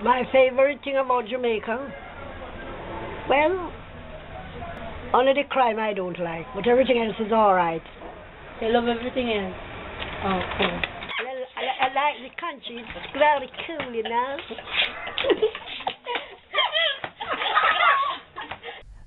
My favorite thing about Jamaica? Well, only the crime I don't like, but everything else is alright. They love everything else. Oh, cool. Well, I like the country, it's very cool, you know.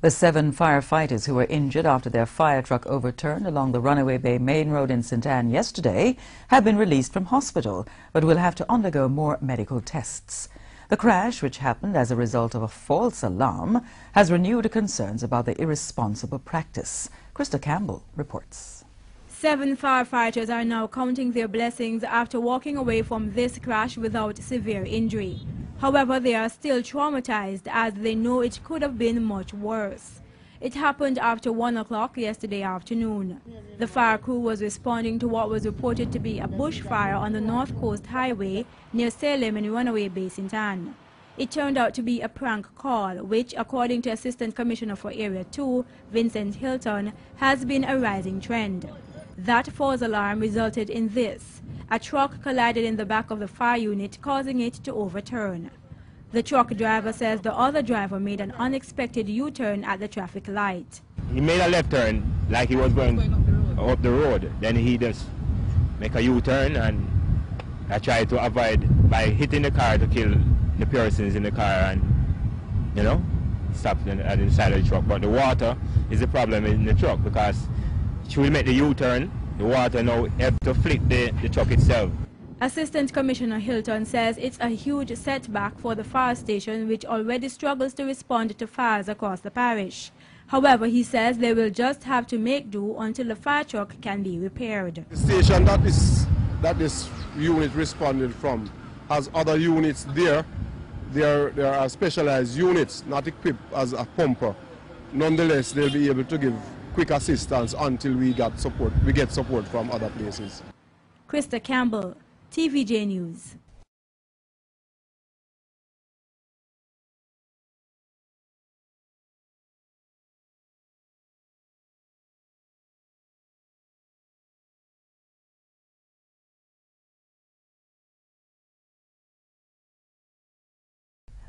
The 7 firefighters who were injured after their fire truck overturned along the Runaway Bay Main Road in St. Anne yesterday have been released from hospital, but will have to undergo more medical tests. The crash, which happened as a result of a false alarm, has renewed concerns about the irresponsible practice. Krista Campbell reports. 7 firefighters are now counting their blessings after walking away from this crash without severe injury. However, they are still traumatized as they know it could have been much worse. It happened after 1 o'clock yesterday afternoon. The fire crew was responding to what was reported to be a bushfire on the North Coast Highway near Salem in Runaway Bay, St. Anne. It turned out to be a prank call, which, according to Assistant Commissioner for Area 2, Vincent Hilton, has been a rising trend. That false alarm resulted in this. A truck collided in the back of the fire unit, causing it to overturn. The truck driver says the other driver made an unexpected U-turn at the traffic light. He made a left turn like he was going up the road. Then he just make a U-turn, and I tried to avoid by hitting the car to kill the persons in the car and, stop at the side of the truck. But the water is the problem in the truck because she will make the U-turn. The water now have to flip the truck itself. Assistant Commissioner Hilton says it's a huge setback for the fire station, which already struggles to respond to fires across the parish. However, he says they will just have to make do until the fire truck can be repaired. The station that this unit responded from has other units there. There are specialized units not equipped as a pumper. Nonetheless, they'll be able to give quick assistance until we get support from other places. Krista Campbell, TVJ News.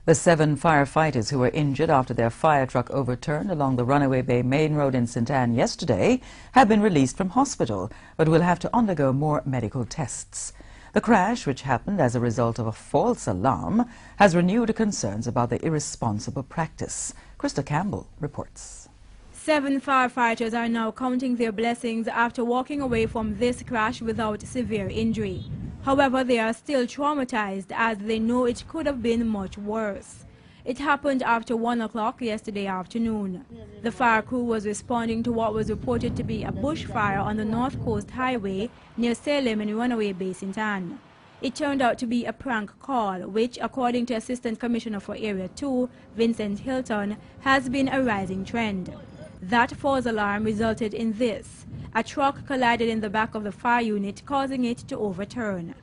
The 7 firefighters who were injured after their fire truck overturned along the Runaway Bay Main Road in St. Anne yesterday have been released from hospital, but will have to undergo more medical tests. The crash, which happened as a result of a false alarm, has renewed concerns about the irresponsible practice. Krista Campbell reports. 7 firefighters are now counting their blessings after walking away from this crash without severe injury. However, they are still traumatized as they know it could have been much worse. It happened after 1 o'clock yesterday afternoon. The fire crew was responding to what was reported to be a bushfire on the North Coast Highway near Salem in Runaway Bay, St. Anne. It turned out to be a prank call, which, according to Assistant Commissioner for Area 2, Vincent Hilton, has been a rising trend. That false alarm resulted in this. A truck collided in the back of the fire unit, causing it to overturn.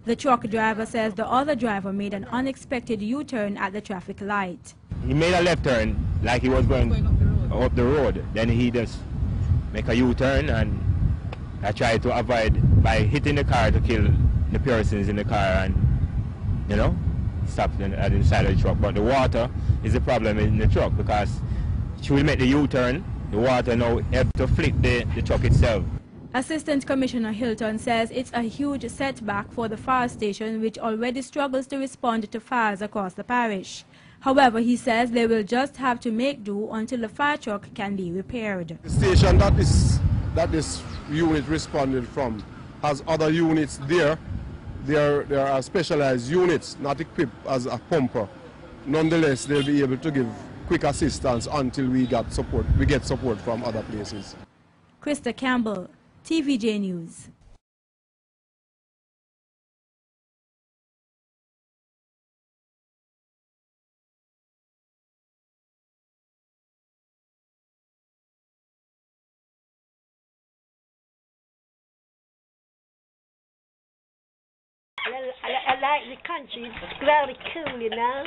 The truck driver says the other driver made an unexpected U-turn at the traffic light. He made a left turn like he was going up the road. Then he just make a U-turn, and I tried to avoid by hitting the car to kill the persons in the car and, stop at the side of the truck. But the water is the problem in the truck because she will make the U-turn. The water now have to flip the truck itself. Assistant Commissioner Hilton says it's a huge setback for the fire station, which already struggles to respond to fires across the parish. However, he says they will just have to make do until the fire truck can be repaired. The station that this unit responded from has other units there. There are specialized units not equipped as a pumper. Nonetheless, they'll be able to give quick assistance until we get support from other places. Krista Campbell, TVJ News. Well, I like the country, it's very cool, you know.